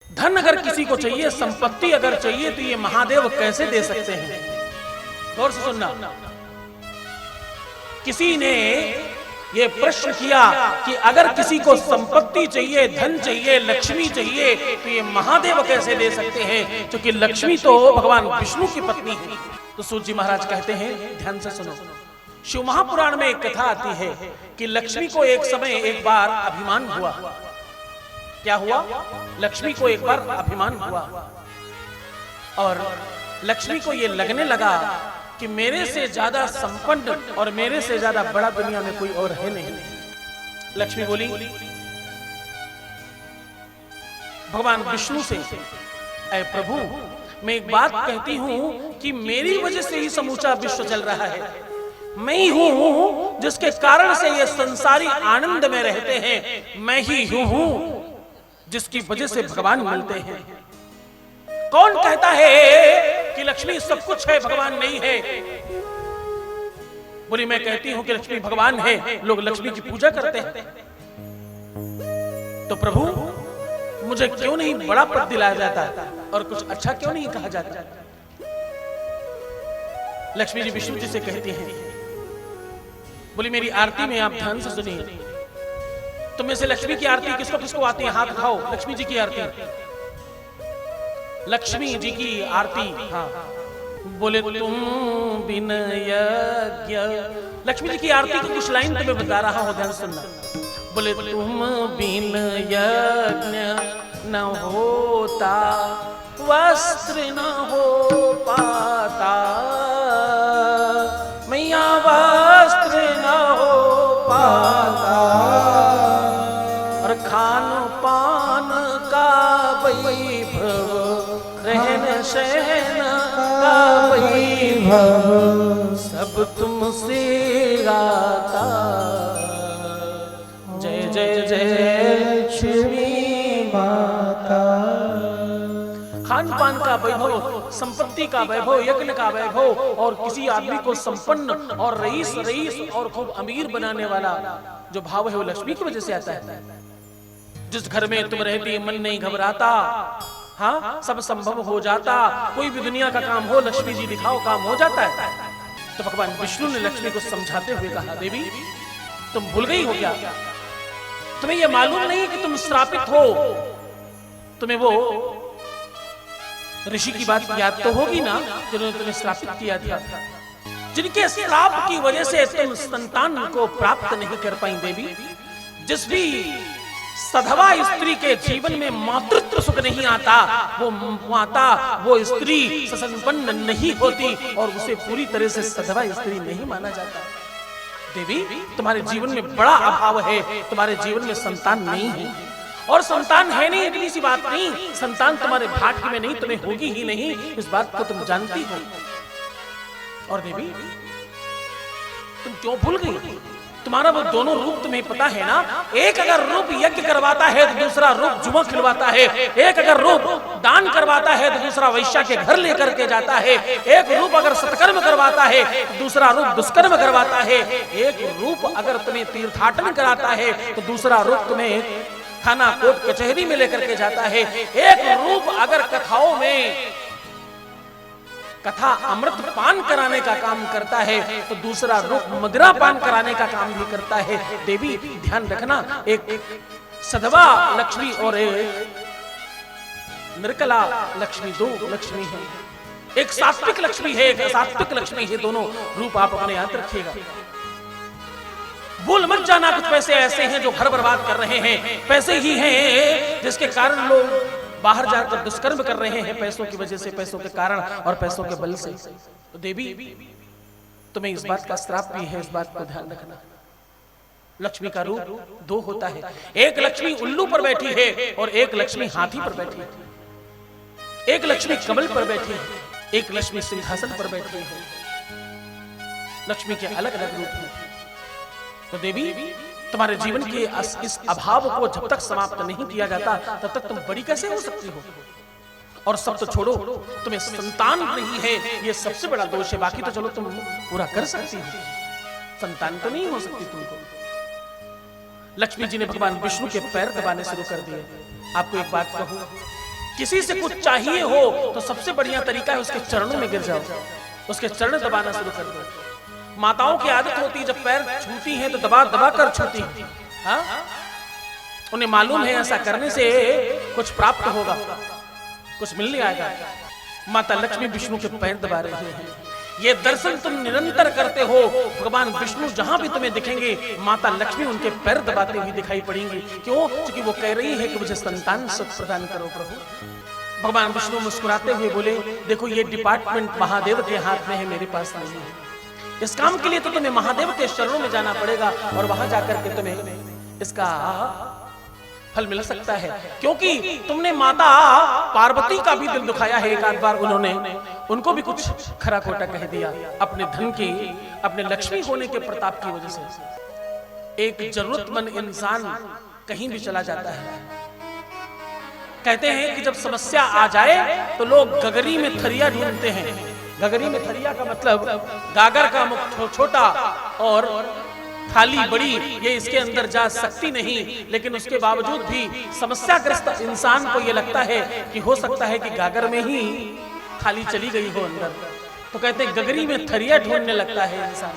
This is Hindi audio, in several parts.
धन अगर किसी को चाहिए, संपत्ति अगर चाहिए, तो ये महादेव कैसे दे सकते हैं? गौर से सुनना। किसी ने ये प्रश्न किया कि अगर किसी को संपत्ति चाहिए, धन चाहिए, लक्ष्मी चाहिए, तो ये महादेव कैसे दे सकते हैं? क्योंकि लक्ष्मी तो भगवान विष्णु की पत्नी है। तो सूत जी महाराज कहते हैं, ध्यान से सुनो। शिव महापुराण में एक कथा आती है कि लक्ष्मी को एक समय एक बार अभिमान हुआ। क्या हुआ? लक्ष्मी को एक बार अभिमान हुआ और लक्ष्मी को यह लगने लगा कि मेरे से ज्यादा संपन्न और मेरे से ज्यादा बड़ा दुनिया में कोई और है नहीं। लक्ष्मी बोली भगवान विष्णु से, ऐ प्रभु, मैं एक बात कहती हूं कि मेरी वजह से ही समूचा विश्व चल रहा है। मैं ही हूं जिसके कारण से ये संसारी आनंद में रहते हैं। मैं ही हूं जिसकी वजह से भगवान मिलते हैं। कौन कहता है कि लक्ष्मी सब कुछ है, भगवान नहीं है? बोली मैं कहती हूं कि लक्ष्मी भगवान है, लोग लक्ष्मी की पूजा करते हैं। तो प्रभु, मुझे क्यों नहीं बड़ा पद दिलाया जाता और कुछ अच्छा क्यों नहीं कहा जाता? लक्ष्मी जी विष्णु जी से कहती हैं, बोली मेरी आरती में आप ध्यान से सुनिए। तुम में से लक्ष्मी की आरती किसको किसको आती है? हाथ उठाओ। लक्ष्मी जी की आरती, लक्ष्मी जी की आरती। हाँ, बोले तुम बिन यज्ञ। लक्ष्मी जी की आरती की कुछ लाइन तुम्हें बता रहा हूं, ध्यान सुनना। बोले तुम बिन यज्ञ न होता, वस्त्र न हो पाता, मैया वस्त्र न हो पाता, और खान पान का वैभव, रहन सहन का वैभव, सब तुमसे गाता। जय जय जय लक्ष्मी माता। खान पान का वैभव, संपत्ति का वैभव, यज्ञ का वैभव, और किसी आदमी को संपन्न और रईस और खूब अमीर बनाने वाला जो भाव है वो लक्ष्मी की वजह से आता है। जिस घर में तुम रहती मन नहीं घबराता, हाँ, सब संभव हो जाता। कोई भी दुनिया का काम हो, लक्ष्मी जी दिखाओ, काम हो जाता है। तो भगवान विष्णु ने लक्ष्मी को समझाते हुए कहा, देवी तुम भूल गई हो क्या? तुम्हें यह मालूम नहीं कि तुम श्रापित हो? तुम्हें वो ऋषि की बात याद तो होगी ना, जिन्होंने तुम्हें श्रापित किया था, जिनके श्राप की वजह से तुम संतान को प्राप्त नहीं कर पाई। देवी, जिस भी सधवा स्त्री के जीवन में मातृत्व सुख नहीं आता, वो माता, वो स्त्री ससंपन्न नहीं होती और उसे पूरी तरह से सधवा स्त्री नहीं माना जाता। देवी, तुम्हारे जीवन में बड़ा अभाव है, तुम्हारे जीवन में संतान नहीं है। और संतान है नहीं, इतनी सी बात नहीं, संतान तुम्हारे भाग्य में नहीं, तुम्हें होगी ही नहीं, इस बात को तुम जानती हो। और देवी, तुम क्यों भूल गई? तुम्हारा वो दोनों रूप तुम्हें पता है ना। एक अगर रूप यज्ञ करवाता है तो दूसरा रूप जुआ खिलवाता है। एक अगर रूप दान करवाता है तो दूसरा वैश्या के घर लेकर के जाता है। एक रूप अगर सत्कर्म करवाता है तो दूसरा रूप दुष्कर्म करवाता है। एक रूप अगर तुम्हें तीर्थाटन कराता है तो दूसरा रूप तुम्हें थाना कोर्ट कचहरी में लेकर के जाता है। एक रूप अगर कथाओं में कथा अमृत पान कराने का काम करता है तो दूसरा रूप मदिरा पान कराने का काम भी करता है। देवी, ध्यान रखना, एक सधवा लक्ष्मी और एक निर्कला लक्ष्मी, दो लक्ष्मी है। एक सात्विक लक्ष्मी है, एक असात्विक लक्ष्मी है। दोनों रूप आप अपने याद रखिएगा। भूल मत जाना, कुछ पैसे ऐसे हैं जो घर बर्बाद कर रहे हैं। पैसे ही हैं जिसके कारण लोग बाहर जाकर दुष्कर्म कर रहे हैं, पैसों की वजह से, पैसों के कारण और पैसों के बल से। तो देवी, तुम्हें इस बात का श्राप भी है, इस बात को ध्यान रखना। लक्ष्मी का रूप दो होता है। एक लक्ष्मी उल्लू पर बैठी है और एक लक्ष्मी हाथी पर बैठी है। एक लक्ष्मी कमल पर बैठी है, एक लक्ष्मी सिंहासन पर बैठी है। लक्ष्मी के अलग अलग रूप हैं। तो देवी, तुम्हारे जीवन के इस अभाव को जब तक समाप्त नहीं किया जाता तब तक तुम बड़ी कैसे हो सकती हो? और सब तो छोड़ो, तुम्हें संतान नहीं है, ये सबसे बड़ा दोष है। बाकी तो चलो तुम पूरा कर सकती हो, संतान तो नहीं हो सकती तुमको। लक्ष्मी जी ने भगवान विष्णु के पैर दबाने शुरू कर दिए। आपको एक बात कहूं, किसी से कुछ चाहिए हो तो सबसे बढ़िया तरीका है उसके चरणों में गिर जाओ, उसके चरण दबाना शुरू कर दो। माताओं की आदत होती है जब पैर छूती हैं तो दबा दबा कर छूती हैं। हाँ? उन्हें मालूम है ऐसा करने से कुछ प्राप्त होगा, कुछ मिलने आएगा। माता लक्ष्मी विष्णु के पैर दबा रहे हैं। ये दर्शन तुम निरंतर करते हो, भगवान विष्णु जहां भी तुम्हें दिखेंगे माता लक्ष्मी उनके पैर दबाते हुए दिखाई पड़ेंगी। क्यों? क्योंकि वो कह रही है कि मुझे संतान सुख प्रदान करो प्रभु। भगवान विष्णु मुस्कुराते हुए बोले, देखो ये डिपार्टमेंट महादेव के हाथ में है, मेरे पास नहीं है। इस काम के लिए तो तुम्हें महादेव के चरणों में जाना पड़ेगा और वहां जाकर के तुम्हें इसका फल मिल सकता है। क्योंकि तुमने माता पार्वती का भी दिल दुखाया है। एक आध बार उन्होंने उनको भी कुछ खरा खोटा कह दिया अपने धन की, अपने लक्ष्मी होने के प्रताप की वजह से। एक जरूरतमंद इंसान कहीं भी चला जाता है, कहते हैं कि जब समस्या आ जाए तो लोग गगरी में थरिया ढूंढते हैं। गगरी में थरिया का मतलब गागर का मुख छोटा और थाली बड़ी, ये इसके अंदर जा सकती नहीं। लेकिन उसके बावजूद भी समस्याग्रस्त इंसान को ये लगता है कि हो सकता है कि गागर में ही थाली चली गई हो अंदर, तो कहते हैं गगरी में थरिया ढूंढने लगता है इंसान।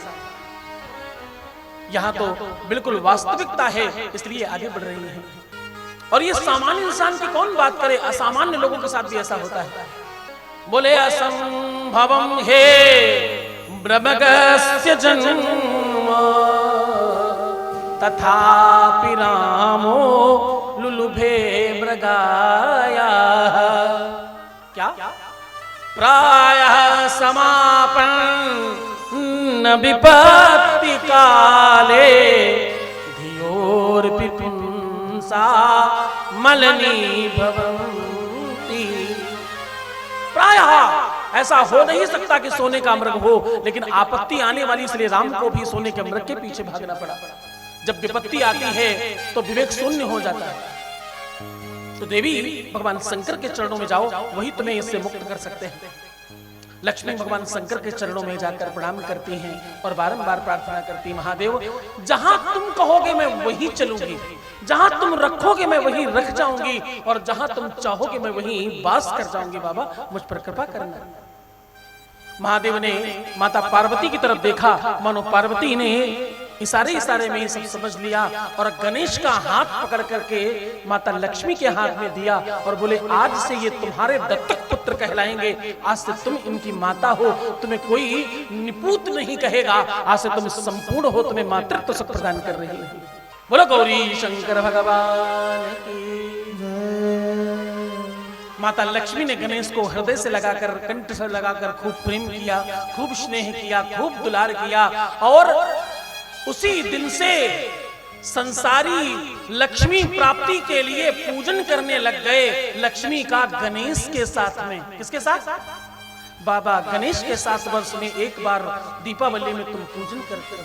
यहाँ तो बिल्कुल वास्तविकता है, इसलिए आगे बढ़ रही है। और ये सामान्य इंसान की कौन बात करे, असामान्य लोगों के साथ भी ऐसा होता है। बोले असंभवम हे ब्रह्मगस्य जन्म तथापि रामो लुलुभे मृगाया। क्या? प्रायः समापन्न विपत्ति काले धियोर्पि पुंसा मलनी भवन्ति। प्रायः ऐसा हो नहीं सकता कि सोने का मृग हो, लेकिन आपत्ति आने वाली, इसलिए राम को भी सोने के मृग के पीछे भागना पड़ा। जब विपत्ति आती है तो विवेक शून्य हो जाता है। तो देवी भगवान शंकर के चरणों में जाओ, वही तुम्हें इससे मुक्त कर सकते हैं। लक्ष्मी भगवान शंकर के चरणों में जाकर प्रणाम करती हैं और बारंबार प्रार्थना करती हैं, महादेव जहां तुम कहोगे मैं वहीं चलूंगी, जहां तुम रखोगे मैं वहीं रख जाऊंगी, और जहां तुम चाहोगे मैं वहीं वास कर जाऊंगी। बाबा मुझ पर कृपा करना। महादेव ने माता पार्वती की तरफ देखा, मानो पार्वती ने इशारे में सब समझ लिया और गणेश का हाथ पकड़ करके माता लक्ष्मी के हाथ में दिया और बोले, आज से ये तुम्हारे दत्तक पुत्र कहलाएंगे। आज से तुम इनकी माता हो, तुम्हें कोई निपूत नहीं कहेगा। आज से तुम संपूर्ण हो, तुम्हें मातृत्व सुख प्रदान कर रही है। बोलो गौरी शंकर भगवान की। माता लक्ष्मी ने गणेश को हृदय से लगाकर, कंठ से लगाकर खूब प्रेम किया, खूब स्नेह किया, खूब दुलार किया। और उसी दिन से संसारी लक्ष्मी प्राप्ति के लिए पूजन करने लग गए लक्ष्मी का गणेश के साथ में। किसके साथ? बाबा गणेश के साथ वर्ष में एक बार दीपावली में तुम पूजन करते हो।